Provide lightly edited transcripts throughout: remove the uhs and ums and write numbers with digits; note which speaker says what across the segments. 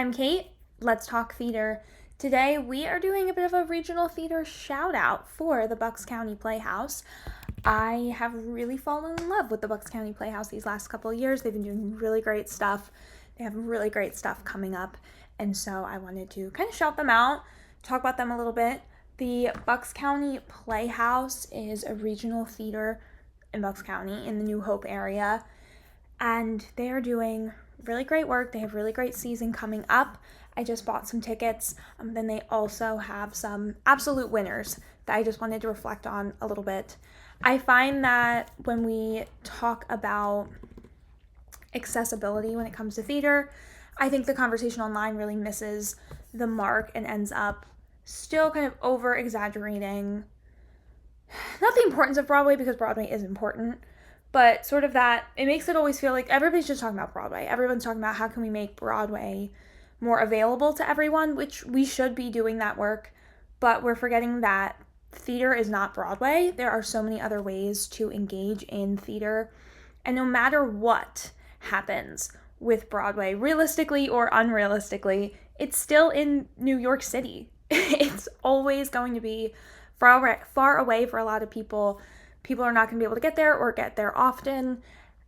Speaker 1: I'm Kate. Let's talk theater. Today we are doing a bit of a regional theater shout out for the Bucks County Playhouse. I have really fallen in love with the Bucks County Playhouse these last couple of years. They've been doing really great stuff. They have really great stuff coming up, and so I wanted to kind of shout them out, talk about them a little bit. The Bucks County Playhouse is a regional theater in Bucks County in the New Hope area, and they are doing really great work. They have really great season coming up. I just bought some tickets. Then they also have some absolute winners that I just wanted to reflect on a little bit. I find that when we talk about accessibility when it comes to theater, I think the conversation online really misses the mark and ends up still kind of over exaggerating not the importance of Broadway, because Broadway is important, but sort of that it makes it always feel like everybody's just talking about Broadway. Everyone's talking about how can we make Broadway more available to everyone, which we should be doing that work, but we're forgetting that theater is not Broadway. There are so many other ways to engage in theater, and no matter what happens with Broadway, realistically or unrealistically, it's still in New York City. It's always going to be far away for a lot of people. People are not going to be able to get there or get there often,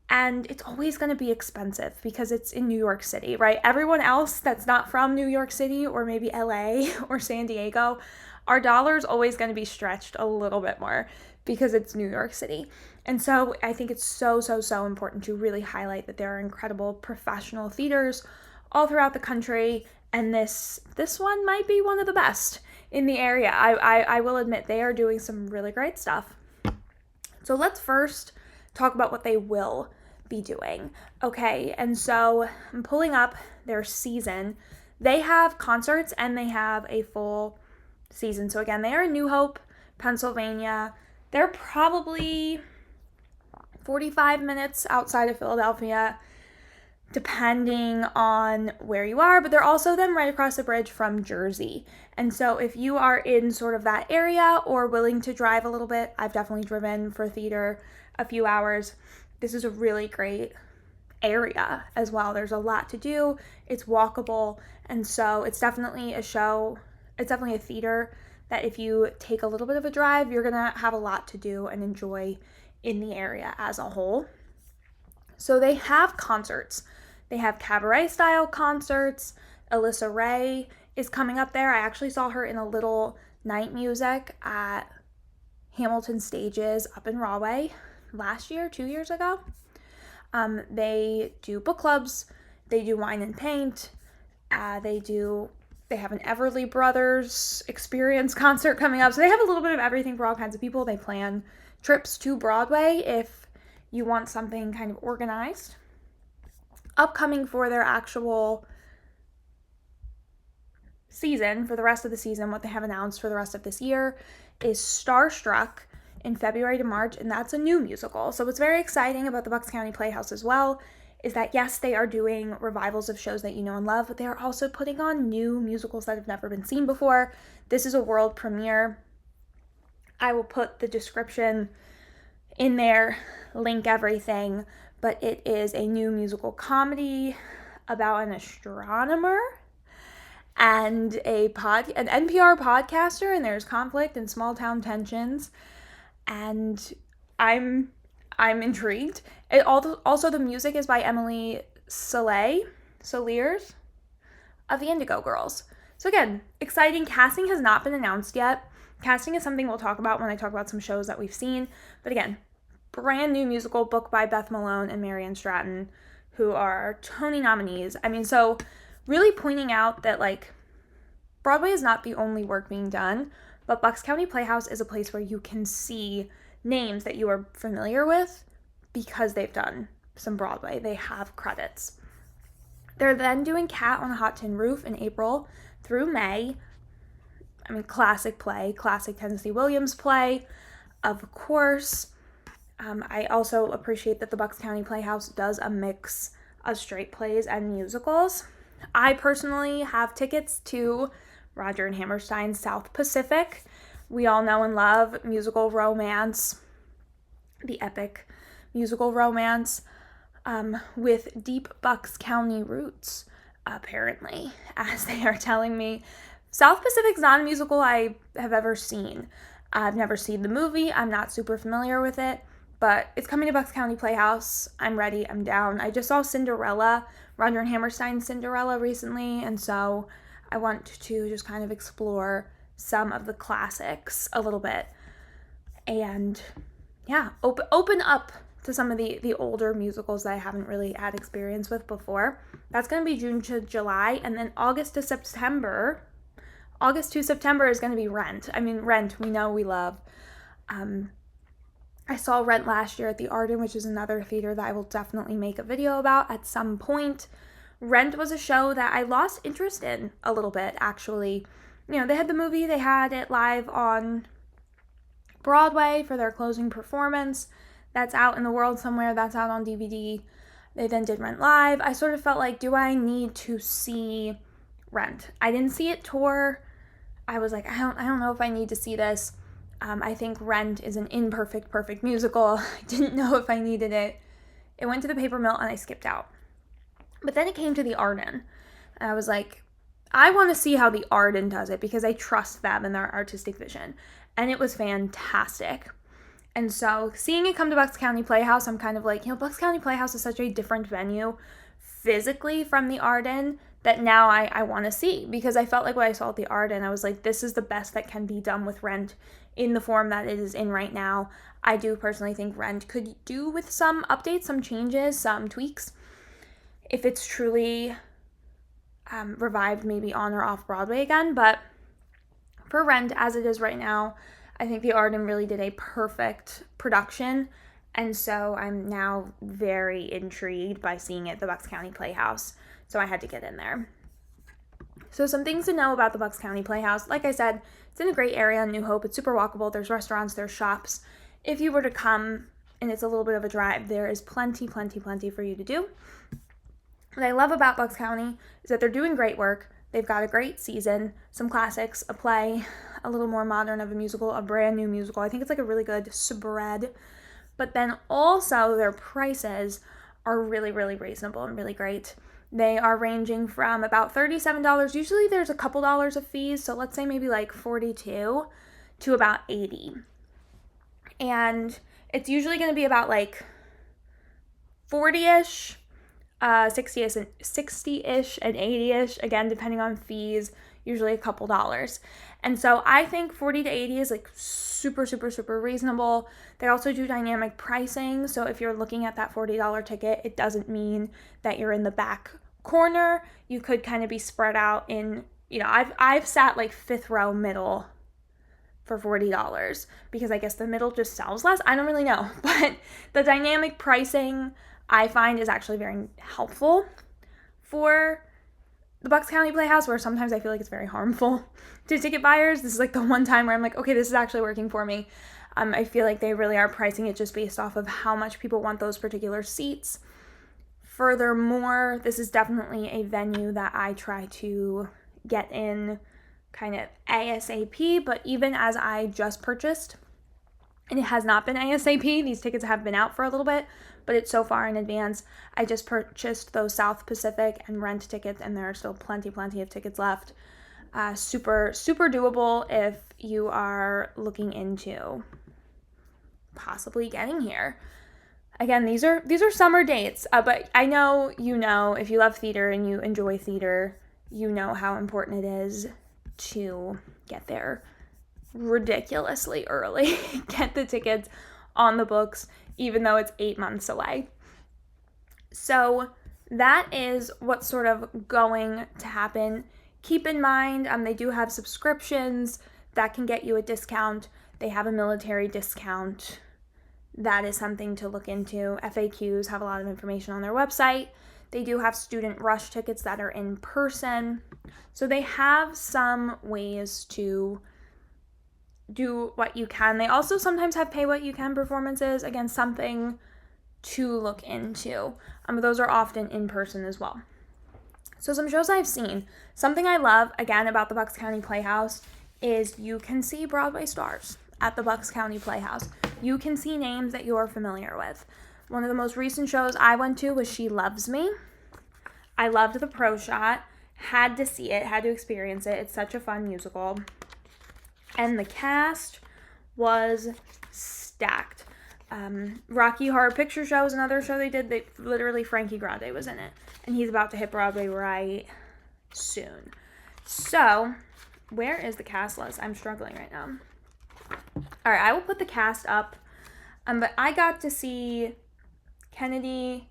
Speaker 1: and it's always going to be expensive because it's in New York City, right? Everyone else that's not from New York City or maybe LA or San Diego, our dollar's always going to be stretched a little bit more because it's New York City. And so I think it's so important to really highlight that there are incredible professional theaters all throughout the country, and this one might be one of the best in the area. I will admit they are doing some really great stuff. So let's first talk about what they will be doing. Okay, and so I'm pulling up their season. They have concerts and they have a full season. So again, they are in New Hope, Pennsylvania. They're probably 45 minutes outside of Philadelphia, depending on where you are, but they're also then right across the bridge from Jersey. And so if you are in sort of that area or willing to drive a little bit, I've definitely driven for theater a few hours. This is a really great area as well. There's a lot to do. It's walkable. And so it's definitely a show. It's definitely a theater that if you take a little bit of a drive, you're going to have a lot to do and enjoy in the area as a whole. So they have concerts. They have cabaret-style concerts. Alyssa Ray is coming up there. I actually saw her in a little night music at Hamilton Stages up in Broadway last year, 2 years ago. They do book clubs. They do wine and paint. They have an Everly Brothers Experience concert coming up. So they have a little bit of everything for all kinds of people. They plan trips to Broadway if you want something kind of organized. Upcoming for their actual season, for the rest of the season, what they have announced for the rest of this year is Starstruck in February to March, and that's a new musical. So what's very exciting about the Bucks County Playhouse as well is that, yes, they are doing revivals of shows that you know and love, but they are also putting on new musicals that have never been seen before. This is a world premiere. I will put the description in there, link everything, but it is a new musical comedy about an astronomer and an NPR podcaster, and there's conflict and small town tensions, and I'm intrigued. Also, the music is by Emily Soliers of the Indigo Girls. So again, exciting. Casting has not been announced yet. Casting is something we'll talk about when I talk about some shows that we've seen, but again, brand new musical booked by Beth Malone and Marianne Stratton, who are Tony nominees. I mean, so really pointing out that, like, Broadway is not the only work being done, but Bucks County Playhouse is a place where you can see names that you are familiar with because they've done some Broadway. They have credits. They're then doing Cat on a Hot Tin Roof in April through May. I mean, classic play, classic Tennessee Williams play, of course. I also appreciate that the Bucks County Playhouse does a mix of straight plays and musicals. I personally have tickets to Roger and Hammerstein's South Pacific. We all know and love musical romance, the epic musical romance with deep Bucks County roots. apparently, as they are telling me. South Pacific's not a musical I have ever seen. I've never seen the movie. I'm not super familiar with it, but it's coming to Bucks County Playhouse. I'm ready. I'm down. I just saw Cinderella, Roger and Hammerstein's Cinderella recently, and so I want to just kind of explore some of the classics a little bit and yeah, open up to some of the older musicals that I haven't really had experience with before. That's going to be June to July, and then August to September is going to be Rent. I mean, Rent, we know we love. I saw Rent last year at the Arden, which is another theater that I will definitely make a video about at some point. Rent was a show that I lost interest in a little bit, actually. You know, they had the movie, they had it live on Broadway for their closing performance. That's out in the world somewhere, that's out on DVD. They then did Rent live. I sort of felt like, do I need to see Rent? I didn't see it tour. I was like, I don't know if I need to see this. I think Rent is an perfect musical. I didn't know if I needed it. It went to the paper mill and I skipped out. But then it came to the Arden. And I was like, I want to see how the Arden does it because I trust them and their artistic vision. And it was fantastic. And so seeing it come to Bucks County Playhouse, I'm kind of like, you know, Bucks County Playhouse is such a different venue physically from the Arden that now I want to see, because I felt like when I saw at the Arden, I was like, this is the best that can be done with Rent in the form that it is in right now. I do personally think Rent could do with some updates, some changes, some tweaks, if it's truly revived maybe on or off Broadway again. But for Rent as it is right now, I think the Arden really did a perfect production, and so I'm now very intrigued by seeing it at the Bucks County Playhouse, so I had to get in there. So some things to know about the Bucks County Playhouse. Like I said, it's in a great area in New Hope. It's super walkable. There's restaurants, there's shops. If you were to come and it's a little bit of a drive, there is plenty for you to do. What I love about Bucks County is that they're doing great work. They've got a great season, some classics, a play, a little more modern of a musical, a brand new musical. I think it's like a really good spread. But then also their prices are really reasonable and really great. They are ranging from about $37. Usually there's a couple dollars of fees, so let's say maybe like $42 to about $80. And it's usually going to be about like 40-ish, 60-ish and 80-ish, again, depending on fees, usually a couple dollars. And so I think 40 to 80 is like super reasonable. They also do dynamic pricing, so if you're looking at that $40 ticket, it doesn't mean that you're in the back corner. You could kind of be spread out in, you know, I've sat like fifth row middle for $40 because I guess the middle just sells less. I don't really know, but the dynamic pricing I find is actually very helpful for the Bucks County Playhouse, where sometimes I feel like it's very harmful to ticket buyers. This is like the one time where I'm like, okay, this is actually working for me. I feel like they really are pricing it just based off of how much people want those particular seats. Furthermore, this is definitely a venue that I try to get in kind of ASAP, but even as I just purchased, and it has not been ASAP, these tickets have been out for a little bit, but it's so far in advance. I just purchased those South Pacific and Rent tickets, and there are still plenty of tickets left. Super doable if you are looking into possibly getting here. Again, these are summer dates, but I know if you love theater and you enjoy theater, you know how important it is to get there ridiculously early. Get the tickets on the books, even though it's 8 months away. So that is what's sort of going to happen. Keep in mind, they do have subscriptions that can get you a discount. They have a military discount. That is something to look into. FAQs have a lot of information on their website. They do have student rush tickets that are in person. So they have some ways to do what you can. They also sometimes have pay what you can performances. Again, something to look into. Those are often in person as well. So some shows I've seen. Something I love, again, about the Bucks County Playhouse is you can see Broadway stars at the Bucks County Playhouse. You can see names that you're familiar with. One of the most recent shows I went to was She Loves Me. I loved the pro shot. Had to see it, had to experience it. It's such a fun musical. And the cast was stacked. Rocky Horror Picture Show is another show they did. Literally, Frankie Grande was in it. And he's about to hit Broadway right soon. So, where is the cast list? I'm struggling right now. All right, I will put the cast up. But I got to see Kennedy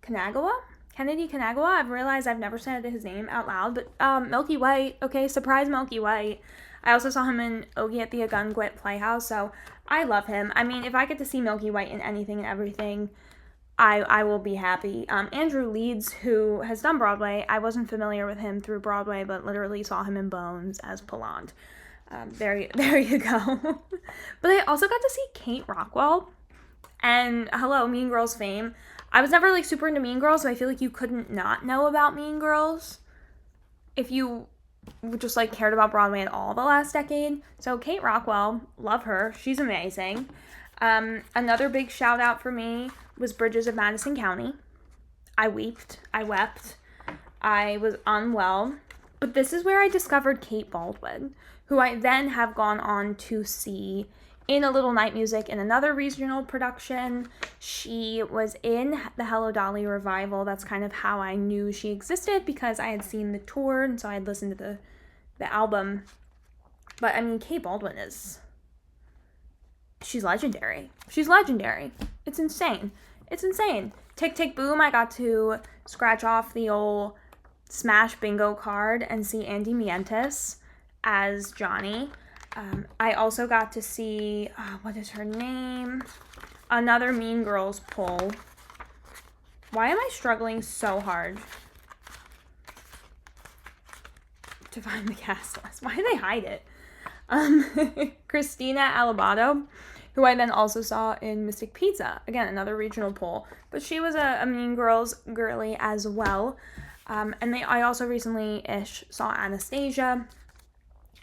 Speaker 1: Kanagawa. I've realized I've never said his name out loud, but Milky White. Okay, surprise Milky White. I also saw him in Ogie at the Agunquit Playhouse, so I love him. I mean, if I get to see Milky White in anything and everything, I will be happy. Andrew Leeds, who has done Broadway, I wasn't familiar with him through Broadway, but literally saw him in Bones as Palland. There you go. But I also got to see Kate Rockwell, and hello, Mean Girls fame. I was never like super into Mean Girls, so I feel like you couldn't not know about Mean Girls if you just like cared about Broadway at all the last decade. So Kate Rockwell, love her. She's amazing. Another big shout out for me was Bridges of Madison County. I wept. I was unwell. But this is where I discovered Kate Baldwin, who I then have gone on to see in A Little Night Music in another regional production. She was in the Hello Dolly revival. That's kind of how I knew she existed, because I had seen the tour, and so I had listened to the album. But I mean, Kate Baldwin she's legendary. It's insane. Tick Tick Boom, I got to scratch off the old Smash bingo card and see Andy Mientis as Johnny. I also got to see, what is her name? Another Mean Girls pull. Why am I struggling so hard to find the cast list? Why do they hide it? Christina Alabado, who I then also saw in Mystic Pizza. Again, another regional pull. But she was a Mean Girls girly as well. I also recently-ish saw Anastasia.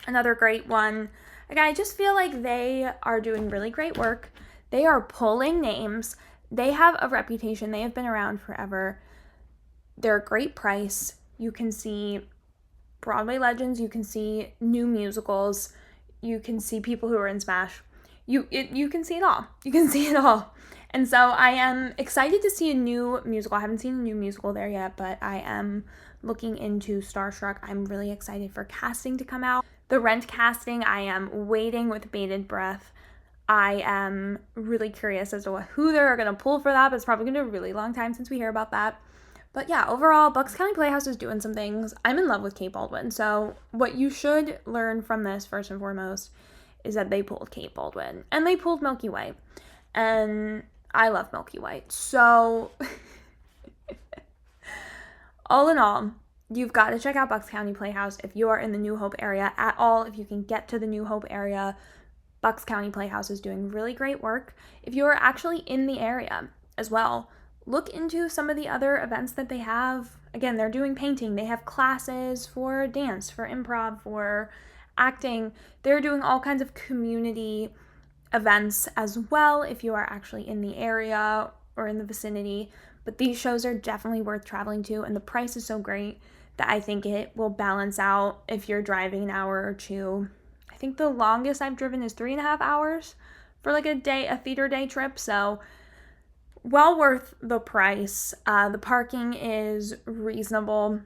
Speaker 1: Another great one. Again, I just feel like they are doing really great work. They are pulling names. They have a reputation. They have been around forever. They're a great price. You can see Broadway legends. You can see new musicals. You can see people who are in Smash. You can see it all. And so I am excited to see a new musical. I haven't seen a new musical there yet, but I am looking into Starstruck. I'm really excited for casting to come out. The Rent casting, I am waiting with bated breath. I am really curious as to who they're going to pull for that, but it's probably going to be a really long time since we hear about that. But yeah, overall, Bucks County Playhouse is doing some things. I'm in love with Kate Baldwin. So what you should learn from this, first and foremost, is that they pulled Kate Baldwin. And they pulled Milky White. And I love Milky White. So all in all, you've got to check out Bucks County Playhouse if you are in the New Hope area at all. If you can get to the New Hope area, Bucks County Playhouse is doing really great work. If you are actually in the area as well, look into some of the other events that they have. Again, they're doing painting. They have classes for dance, for improv, for acting. They're doing all kinds of community events as well if you are actually in the area or in the vicinity. But these shows are definitely worth traveling to, and the price is so great that I think it will balance out if you're driving an hour or two. I think the longest I've driven is 3.5 hours for like a theater day trip, so well worth the price. The parking is reasonable.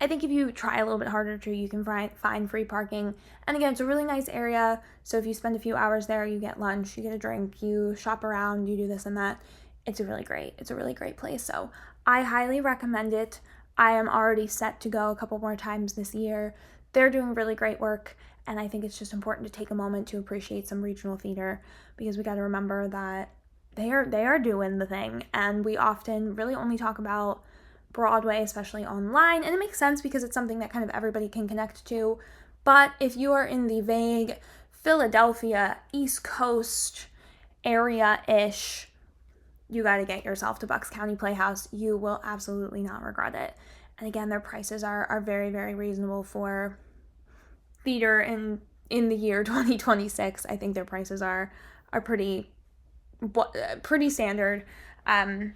Speaker 1: I think if you try a little bit harder too, you can find free parking. And again, it's a really nice area, so if you spend a few hours there, you get lunch, you get a drink, you shop around, you do this and that. It's a really great place. So I highly recommend it. I am already set to go a couple more times this year. They're doing really great work, and I think it's just important to take a moment to appreciate some regional theater, because we got to remember that they are doing the thing, and we often really only talk about Broadway, especially online, and it makes sense because it's something that kind of everybody can connect to. But if you are in the vague Philadelphia, East Coast area-ish, you got to get yourself to Bucks County Playhouse. You will absolutely not regret it. And again, their prices are very, very reasonable for theater in the year 2026. I think their prices are pretty standard. And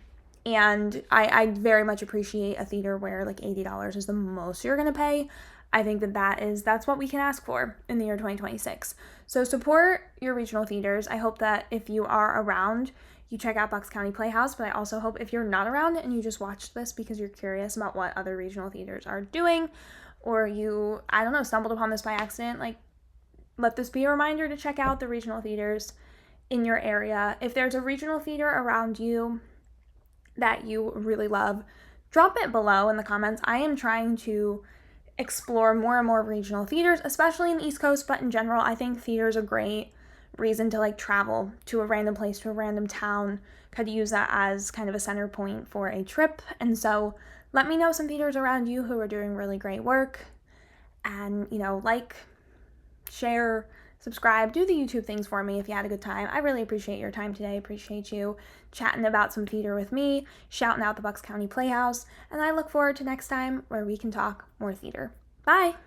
Speaker 1: And I very much appreciate a theater where like $80 is the most you're going to pay. I think that's what we can ask for in the year 2026. So support your regional theaters. I hope that if you are around, you check out Bucks County Playhouse, but I also hope if you're not around and you just watched this because you're curious about what other regional theaters are doing, or you, I don't know, stumbled upon this by accident, like, let this be a reminder to check out the regional theaters in your area. If there's a regional theater around you that you really love, drop it below in the comments. I am trying to explore more and more regional theaters, especially in the East Coast, but in general, I think theater's a great reason to like travel to a random place, to a random town. Could use that as kind of a center point for a trip. And so let me know some theaters around you who are doing really great work. And, you know, like, share, subscribe, do the YouTube things for me if you had a good time. I really appreciate your time today. Appreciate you chatting about some theater with me, shouting out the Bucks County Playhouse, and I look forward to next time where we can talk more theater. Bye!